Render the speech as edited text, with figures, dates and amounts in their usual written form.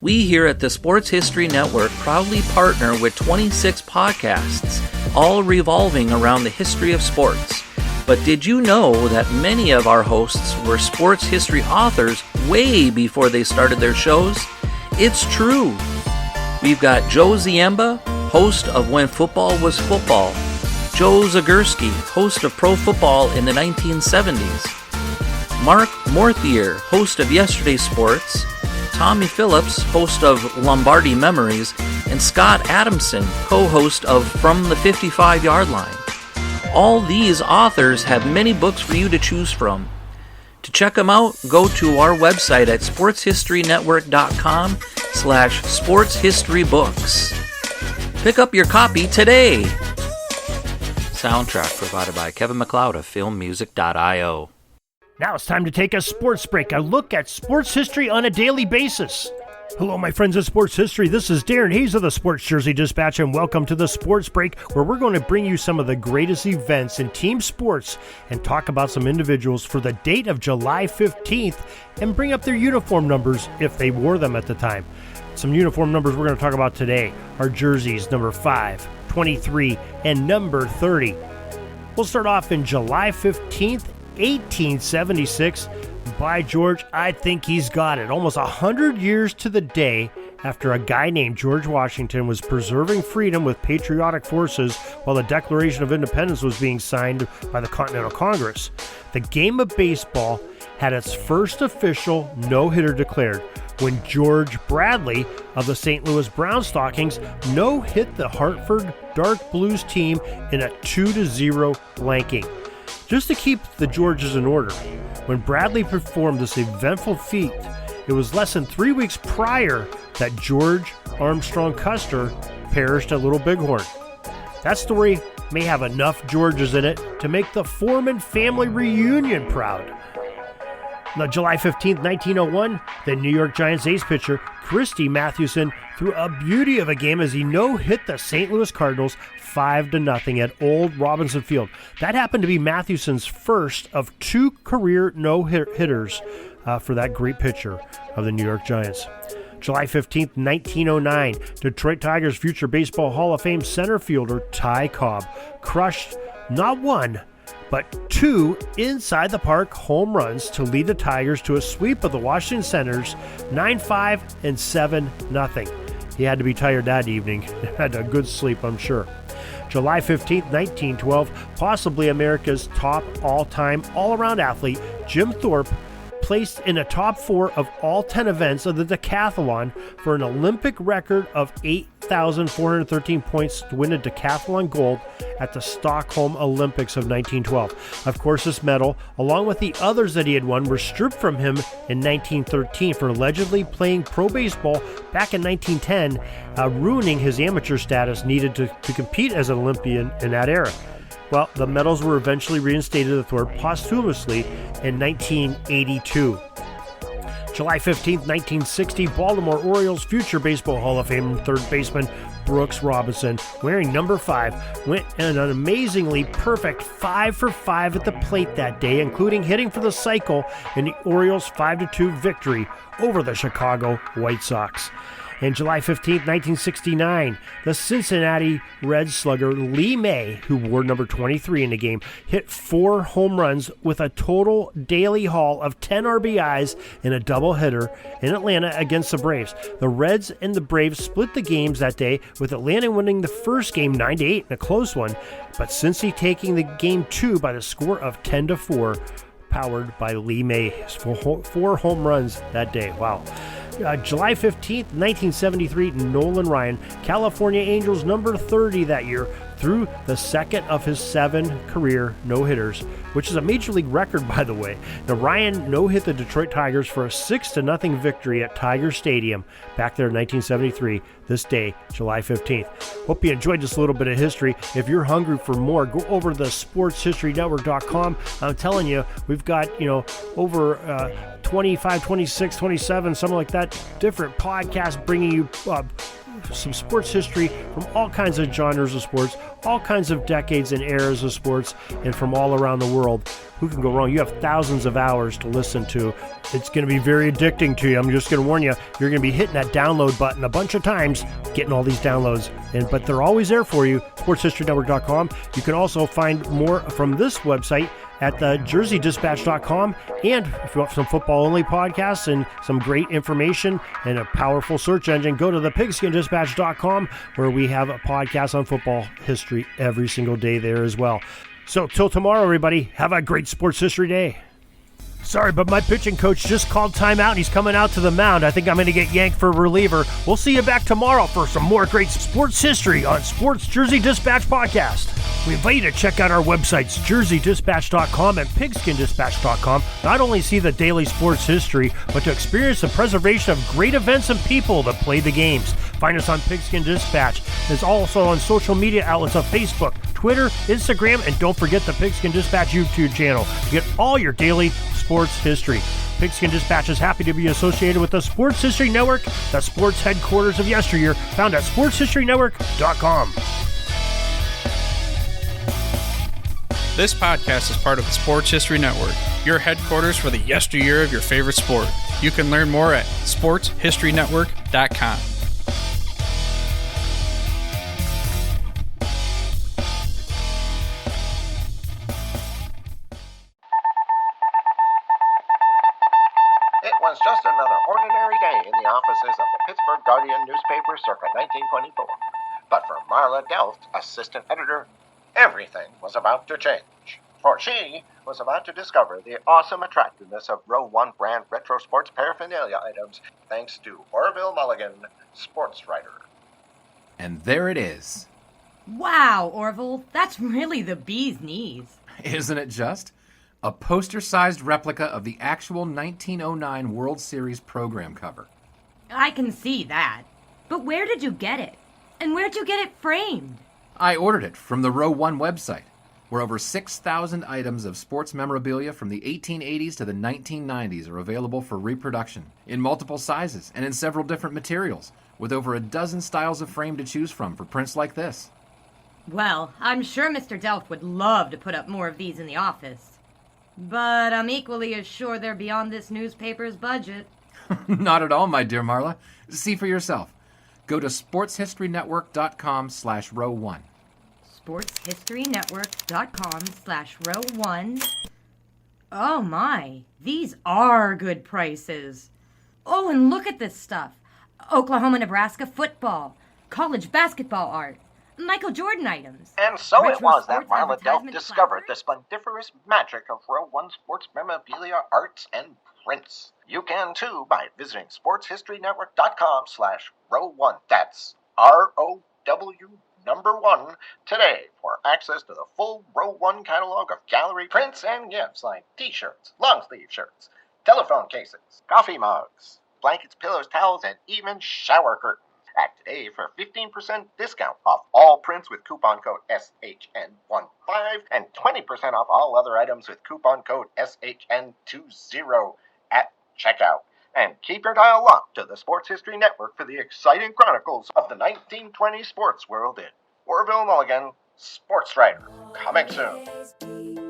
We here at the Sports History Network proudly partner with 26 podcasts, all revolving around the history of sports. But did you know that many of our hosts were sports history authors way before they started their shows? It's true. We've got Joe Ziemba, host of When Football Was Football, Joe Zagurski, host of Pro Football in the 1970s, Mark Morthier, host of Yesterday's Sports, Tommy Phillips, host of Lombardi Memories, and Scott Adamson, co-host of From the 55-Yard Line. All these authors have many books for you to choose from. To check them out, go to our website at sportshistorynetwork.com/sportshistorybooks. Pick up your copy today. Soundtrack provided by Kevin MacLeod of filmmusic.io. Now it's time to take a sports break, a look at sports history on a daily basis. Hello, my friends of sports history. This is Darren Hayes of the Sports Jersey Dispatch, and welcome to the Sports Break, where we're going to bring you some of the greatest events in team sports and talk about some individuals for the date of July 15th and bring up their uniform numbers if they wore them at the time. Some uniform numbers we're going to talk about today are jerseys number 5, 23, and number 30. We'll start off in July 15th, 1876. By George, I think he's got it. Almost 100 years to the day after a guy named George Washington was preserving freedom with patriotic forces while the Declaration of Independence was being signed by the Continental Congress. The game of baseball had its first official no-hitter declared when George Bradley of the St. Louis Brown Stockings no-hit the Hartford Dark Blues team in a 2-0 blanking. Just to keep the Georges in order, when Bradley performed this eventful feat, it was less than 3 weeks prior that George Armstrong Custer perished at Little Bighorn. That story may have enough Georges in it to make the Foreman family reunion proud. Now, July 15, 1901, the New York Giants ace pitcher Christy Mathewson threw a beauty of a game as he no-hit the St. Louis Cardinals 5-0 at Old Robinson Field. That happened to be Mathewson's first of 2 career no-hitters for that great pitcher of the New York Giants. July 15, 1909, Detroit Tigers future Baseball Hall of Fame center fielder Ty Cobb crushed not 1, but 2 inside the park home runs to lead the Tigers to a sweep of the Washington Senators 9-5 and 7-0. He had to be tired that evening. Had a good sleep, I'm sure. July 15, 1912, possibly America's top all-time all-around athlete, Jim Thorpe, placed in a top 4 of all 10 events of the decathlon for an Olympic record of 8,413 points to win a decathlon gold at the Stockholm Olympics of 1912. Of course, this medal, along with the others that he had won, were stripped from him in 1913 for allegedly playing pro baseball back in 1910, ruining his amateur status needed to compete as an Olympian in that era. Well, the medals were eventually reinstated to Thorpe posthumously in 1982. July 15, 1960, Baltimore Orioles future Baseball Hall of Fame third baseman Brooks Robinson, wearing number 5, went in an amazingly perfect 5 for 5 at the plate that day, including hitting for the cycle in the Orioles' 5-2 victory over the Chicago White Sox. And July 15, 1969, the Cincinnati Reds slugger Lee May, who wore number 23 in the game, hit 4 home runs with a total daily haul of 10 RBIs in a doubleheader in Atlanta against the Braves. The Reds and the Braves split the games that day, with Atlanta winning the first game 9-8 in a close one, but Cincy taking the game 2 by the score of 10-4, powered by Lee May. 4 home runs that day. Wow. July 15th, 1973, Nolan Ryan, California Angels number 30 that year, threw the second of his 7 career no-hitters, which is a major league record, by the way. Now, Ryan no-hit the Detroit Tigers for a 6-0 victory at Tiger Stadium back there in 1973, this day, July 15th. Hope you enjoyed this little bit of history. If you're hungry for more, go over to the sportshistorynetwork.com. I'm telling you, we've got, over 25, 26, 27, something like that, different podcasts bringing you some sports history from all kinds of genres of sports, all kinds of decades and eras of sports, and from all around the world. Who can go wrong? You have thousands of hours to listen to. It's going to be very addicting to you. I'm just going to warn you, you're going to be hitting that download button a bunch of times, getting all these downloads. But they're always there for you, sportshistorynetwork.com. You can also find more from this website at the jerseydispatch.com. And if you want some football-only podcasts and some great information and a powerful search engine, go to the pigskindispatch.com, where we have a podcast on football history every single day there as well. So till tomorrow, everybody, have a great sports history day. Sorry, but my pitching coach just called timeout and he's coming out to the mound. I think I'm going to get yanked for reliever. We'll see you back tomorrow for some more great sports history on Sports Jersey Dispatch Podcast. We invite you to check out our websites, jerseydispatch.com and pigskindispatch.com. Not only see the daily sports history, but to experience the preservation of great events and people that play the games. Find us on Pigskin Dispatch. It's also on social media outlets on Facebook, Twitter, Instagram, and don't forget the Pigskin Dispatch YouTube channel to get all your daily sports history. Pigskin Dispatch is happy to be associated with the Sports History Network, the sports headquarters of yesteryear, found at sportshistorynetwork.com. This podcast is part of the Sports History Network, your headquarters for the yesteryear of your favorite sport. You can learn more at sportshistorynetwork.com. It was just another ordinary day in the offices of the Pittsburgh Guardian newspaper circa 1924. But for Marla Delft, assistant editor, everything was about to change. For she was about to discover the awesome attractiveness of Row 1 brand retro sports paraphernalia items thanks to Orville Mulligan, sports writer. And there it is. Wow, Orville, that's really the bee's knees. Isn't it just? A poster-sized replica of the actual 1909 World Series program cover. I can see that. But where did you get it? And where'd you get it framed? I ordered it from the Row 1 website, where over 6,000 items of sports memorabilia from the 1880s to the 1990s are available for reproduction in multiple sizes and in several different materials, with over a dozen styles of frame to choose from for prints like this. Well, I'm sure Mr. Delft would love to put up more of these in the office. But I'm equally as sure they're beyond this newspaper's budget. Not at all, my dear Marla. See for yourself. Go to sportshistorynetwork.com/row1. sportshistorynetwork.com/row1. Oh my, these are good prices. Oh, and look at this stuff. Oklahoma-Nebraska football, college basketball art, Michael Jordan items. And so it retro was that sports Marla Delft advertisement discovered the placards. splendiferous magic of Row 1 sports memorabilia, arts, and prints. You can too by visiting sportshistorynetwork.com/row1. That's ROW1 today for access to the full Row 1 catalog of gallery prints and gifts like t-shirts, long-sleeve shirts, telephone cases, coffee mugs, blankets, pillows, towels, and even shower curtains. Act today for 15% discount off all prints with coupon code SHN15 and 20% off all other items with coupon code SHN20 at checkout. And keep your dial locked to the Sports History Network for the exciting chronicles of the 1920 sports world in Orville Mulligan, sports writer. Coming soon.